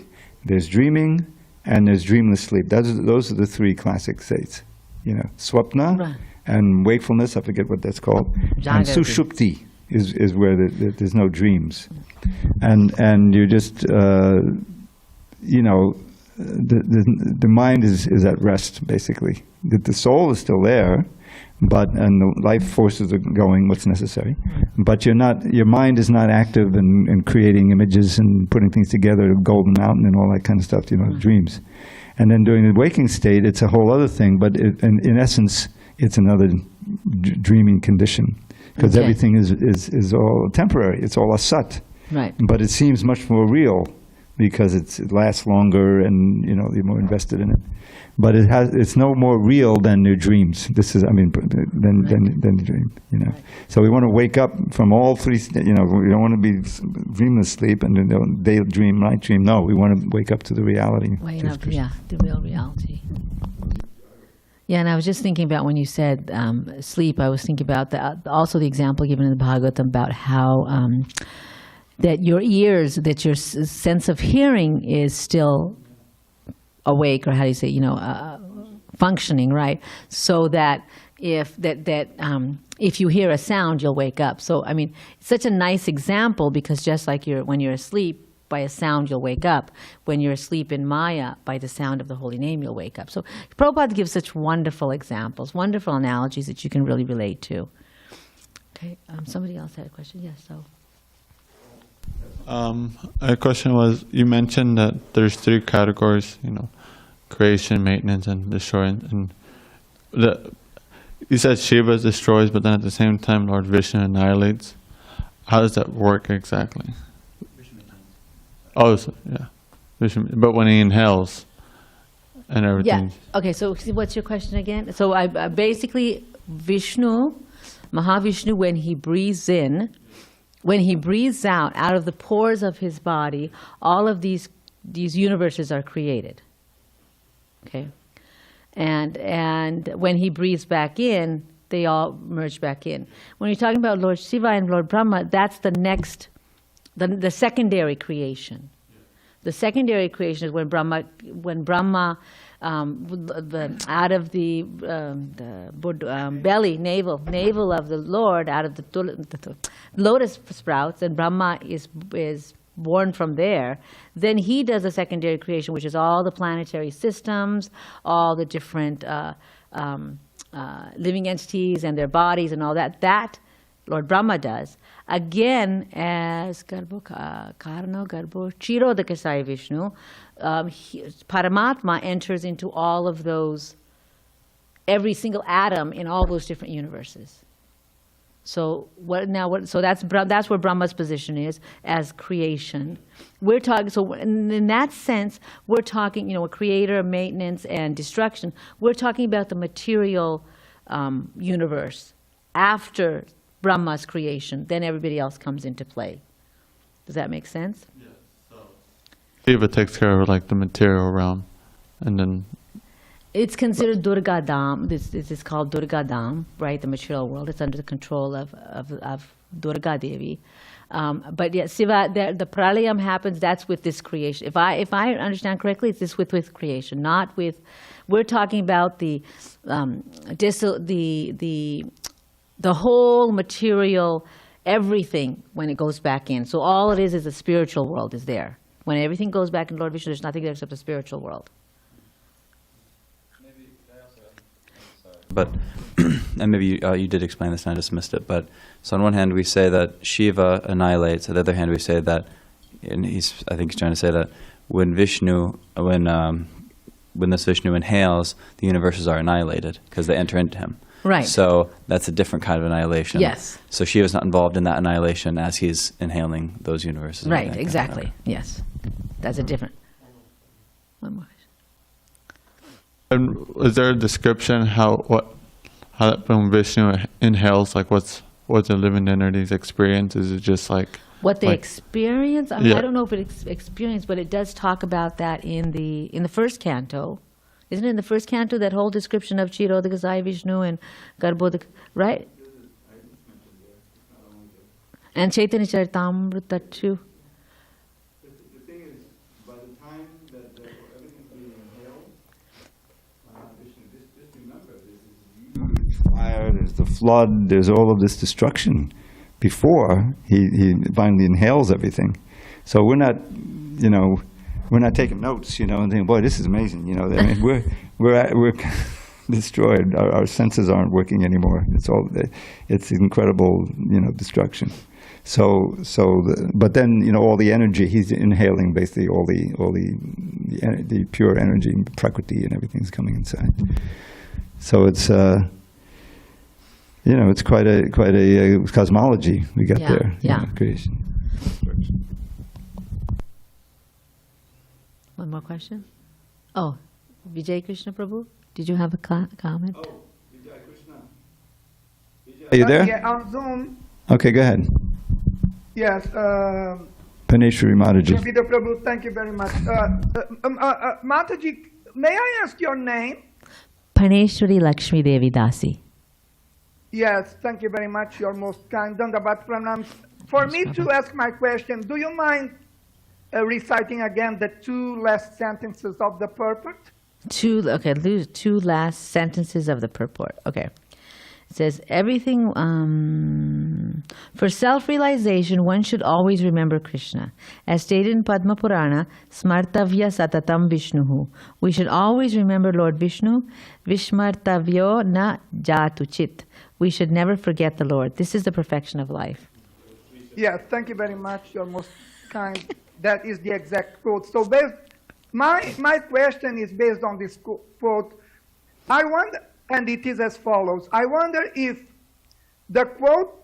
there's dreaming, and there's dreamless sleep. Those are the three classic states. You know, swapna Right. and wakefulness, I forget what that's called. And Jagrati. sushupti is where there's no dreams. And you're just, you know, the mind is at rest, basically. The soul is still there, and the life forces are going what's necessary. But your mind is not active in creating images and putting things together, Golden Mountain and all that kind of stuff, you know, dreams. And then during the waking state, it's a whole other thing, but in essence, it's another dreaming condition. Because everything is all temporary, it's all asat. Right. But it seems much more real, because it lasts longer and, you know, you're more invested in it. But it's no more real than your dreams. This is, than the dream, you know. Right. So we want to wake up from all three, you know, we don't want to be dreamless sleep and day dream, night dream. No, we want to wake up to the reality. The real reality. Yeah, and I was just thinking about when you said sleep, I was thinking about also the example given in the Bhagavatam about how that your ears, that your sense of hearing is still awake, or how do you say, you know, functioning, right? So that if you hear a sound, you'll wake up. So, I mean, it's such a nice example, because just like when you're asleep, by a sound you'll wake up. When you're asleep in Maya, by the sound of the holy name, you'll wake up. So Prabhupada gives such wonderful examples, wonderful analogies that you can really relate to. Okay, somebody else had a question? Yes, so. A question was, you mentioned that there's three categories, you know, creation, maintenance, and destroying. And you said Shiva destroys, but then at the same time Lord Vishnu annihilates. How does that work exactly? Oh, so, yeah. Vishnu, but when he inhales and everything. Yeah. Okay, so what's your question again? So I basically, Vishnu, Mahavishnu, when he breathes in, when he breathes out of the pores of his body, all of these universes are created. Okay? And when he breathes back in, they all merge back in. When you're talking about Lord Shiva and Lord Brahma, that's the next, the secondary creation. The secondary creation is when Brahma out of the belly, navel of the Lord, out of the lotus sprouts, and Brahma is born from there, then he does a secondary creation, which is all the planetary systems, all the different living entities and their bodies and all that. That Lord Brahma does. Again, as Garbho Karno, Garbho Kshirodakasai Vishnu, Paramatma enters into all of those, every single atom in all those different universes. So so that's where Brahma's position is as creation. We're talking, so in that sense, we're talking, a creator, maintenance, and destruction. We're talking about the material universe after Brahma's creation. Then everybody else comes into play. Does that make sense? Yeah. So Shiva takes care of like the material realm, and then. It's considered Durga Dham. This is called Durga Dham, right? The material world. It's under the control of Durga Devi. But yeah, Shiva, the pralayam happens. That's with this creation. If I understand correctly, it's this with creation, not with. We're talking about the whole material, everything when it goes back in. So all it is the spiritual world is there. When everything goes back in Lord Vishnu, there's nothing there except the spiritual world. But, and maybe you did explain this and I just missed it, but so on one hand we say that Shiva annihilates, on the other hand we say that, and I think he's trying to say that when this Vishnu inhales, the universes are annihilated because they enter into him. Right. So that's a different kind of annihilation. Yes. So Shiva's not involved in that annihilation as he's inhaling those universes. Right, exactly. Yes. That's a different. One more. And is there a description how when Vishnu inhales, like what's the living entity's experience? Is it just like what they experience? I mean, yeah. I don't know if it experience, but it does talk about that in the first canto. Isn't it in the first canto, that whole description of Kshirodakasai Vishnu and Garbhodak, right? And Chaitanya Charitamrita too. The thing is, by the time that everything's being inhaled, Vishnu, just remember, this is Fire, there's the flood, there's all of this destruction before he finally inhales everything. So we're not taking notes, and thinking, boy, this is amazing. I mean, we're destroyed. Our senses aren't working anymore. It's incredible, destruction. But then, all the energy, he's inhaling basically all the pure energy, prakṛti, and everything's coming inside. So it's it's quite a cosmology we got there. Yeah. Creation. One more question? Oh, Vijay Krishna Prabhu, did you have a comment? Oh, Vijay Krishna. Are you there? Yeah, on Zoom. Okay, go ahead. Yes. Phanesvari Mataji. Vijay Prabhu, thank you very much. Mataji, may I ask your name? Phanesvari Laxmi Devi Dasi. Yes, thank you very much. You're most kind. Dandavat pranam. For me to ask my question, do you mind reciting again the two last sentences of the purport? Two last sentences of the purport. Okay. It says, everything, for self-realization, one should always remember Krishna. As stated in Padma Purana, Smartavya Satatam Vishnuhu. We should always remember Lord Vishnu. Vishmartavyo na jatu chit. We should never forget the Lord. This is the perfection of life. Yes, thank you very much. You're most kind. That is the exact quote. So my question is based on this quote. I wonder, and it is as follows. I wonder if the quote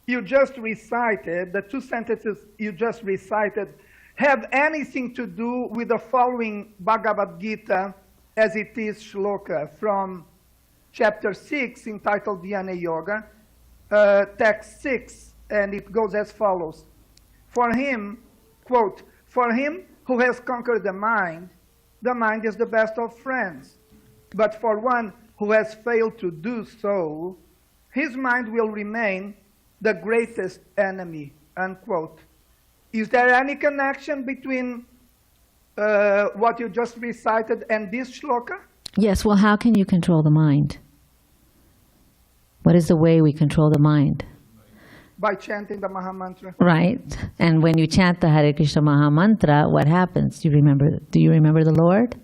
you just recited, the two sentences you just recited, have anything to do with the following Bhagavad Gita as it is shloka from chapter 6 entitled Dhyana Yoga, text 6, and it goes as follows. For him, quote, for him who has conquered the mind is the best of friends. But for one who has failed to do so, his mind will remain the greatest enemy, unquote. Is there any connection between what you just recited and this shloka? Yes, well, how can you control the mind? What is the way we control the mind? By chanting the Mahamantra. Right. And when you chant the Hare Krishna Maha Mantra, what happens? Do you remember the Lord?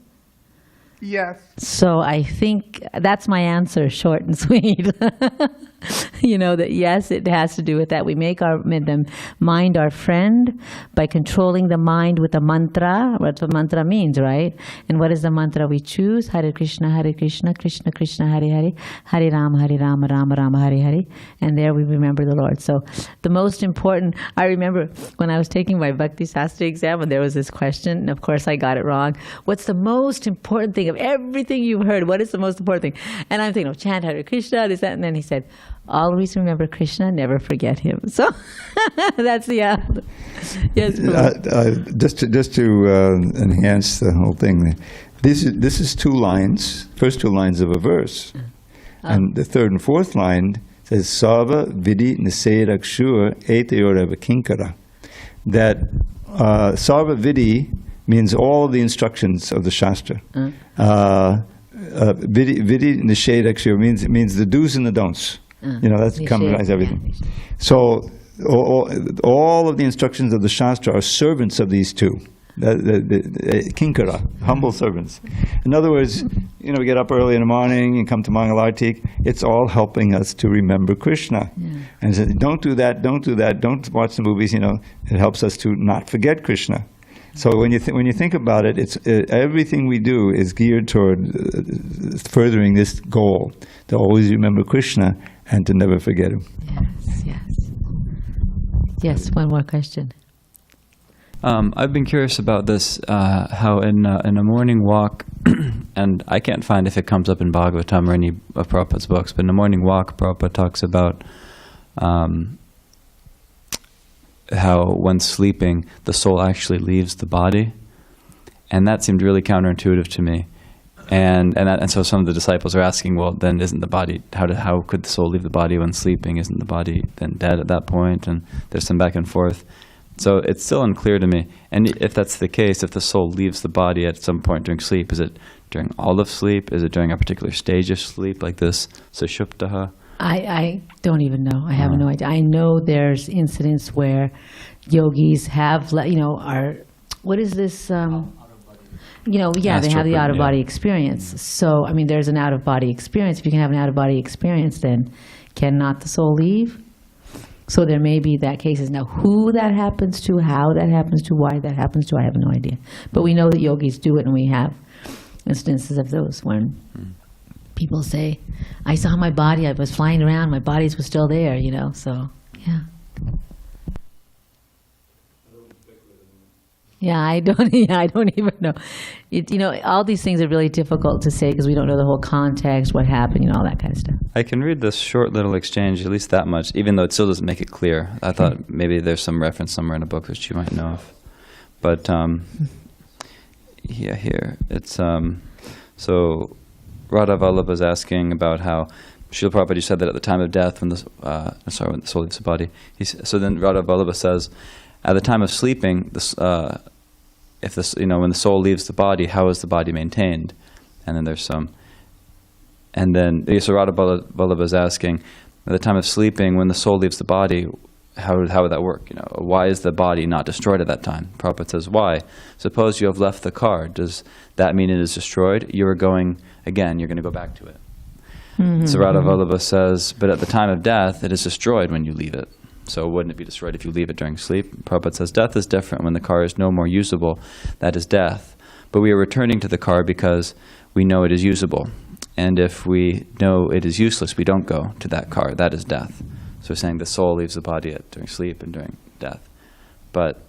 Yes. So I think that's my answer, short and sweet. You know, that yes, it has to do with that. We make the mind our friend by controlling the mind with a mantra, what the mantra means, right? And what is the mantra we choose? Hare Krishna, Krishna Krishna, Hare Hare, Hare Rama, Rama Rama, Hare Hare. And there we remember the Lord. So the most important, I remember when I was taking my Bhakti Shastra exam, and there was this question, and of course I got it wrong. What's the most important thing of everything you've heard? What is the most important thing? And I'm thinking, Chant Hare Krishna, this, that. And then he said, always remember Krishna, never forget him. So that's the answer. Yes, just to enhance the whole thing, this is two lines, first two lines of a verse. And the third and fourth line says, Sava Vidi Niserakshu Eteyoreva Kinkara. That Sava Vidi means all the instructions of the Shastra. Vidi Niserakshu means the do's and the don'ts. You know, that combines everything. So all of the instructions of the Shastra are servants of these two. The kinkara, humble servants. In other words, you know, we get up early in the morning and come to Mangalartik. It's all helping us to remember Krishna. And says, don't do that, don't do that, don't watch the movies. You know, it helps us to not forget Krishna. So when you think about it, it's everything we do is geared toward furthering this goal, to always remember Krishna and to never forget him. Yes, one more question. I've been curious about this, how in a morning walk, and I can't find if it comes up in Bhagavatam or any of Prabhupada's books, but in a morning walk, Prabhupada talks about how when sleeping, the soul actually leaves the body, and that seemed really counterintuitive to me. And so some of the disciples are asking, well, then isn't the body, how could the soul leave the body when sleeping? Isn't the body then dead at that point? And there's some back and forth. So it's still unclear to me. And if that's the case, if the soul leaves the body at some point during sleep, is it during all of sleep? Is it during a particular stage of sleep, like this sushuptaha? I don't even know. I have no idea. I know there's incidents where yogis have, what is this? They have the out-of-body experience. So, I mean, there's an out-of-body experience. If you can have an out-of-body experience, then cannot the soul leave? So there may be that cases. Now, who that happens to, how that happens to, why that happens to, I have no idea. But we know that yogis do it, and we have instances of those when people say, I saw my body, I was flying around, my bodies were still there, so, yeah. Yeah, I don't even know. All these things are really difficult to say because we don't know the whole context, what happened, all that kind of stuff. I can read this short little exchange, at least that much, even though it still doesn't make it clear. I thought maybe there's some reference somewhere in a book that you might know of. But, here. It's, so Radha Vallabha is asking about how Srila Prabhupada said that at the time of death, when the soul leaves the body. So then Radha Vallabha says, at the time of sleeping, when the soul leaves the body, how is the body maintained? And then there's some. And then so Radha Vallabha is asking, at the time of sleeping, when the soul leaves the body, how would that work? Why is the body not destroyed at that time? Prabhupada says, why? Suppose you have left the car. Does that mean it is destroyed? You're going to go back to it. So Radha Vallabha says, but at the time of death, it is destroyed when you leave it. So wouldn't it be destroyed if you leave it during sleep? Prabhupada says, death is different. When the car is no more usable, that is death. But we are returning to the car because we know it is usable. And if we know it is useless, we don't go to that car. That is death. So we're saying the soul leaves the body during sleep and during death. But,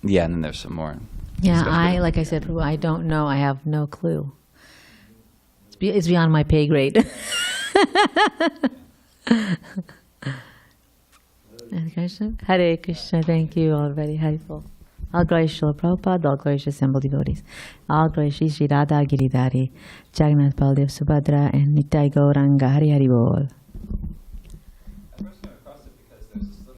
yeah, and then there's some more. Yeah, like I said, I don't know. I have no clue. It's beyond my pay grade. Hare Krishna, thank you already. Hariful. All glory Srila Prabhupada, all glory to assembled devotees. All glory Shri Radha Giridhari, Jagannath Baldev Subhadra, and Nittai Gauranga. Hari Hari Bol.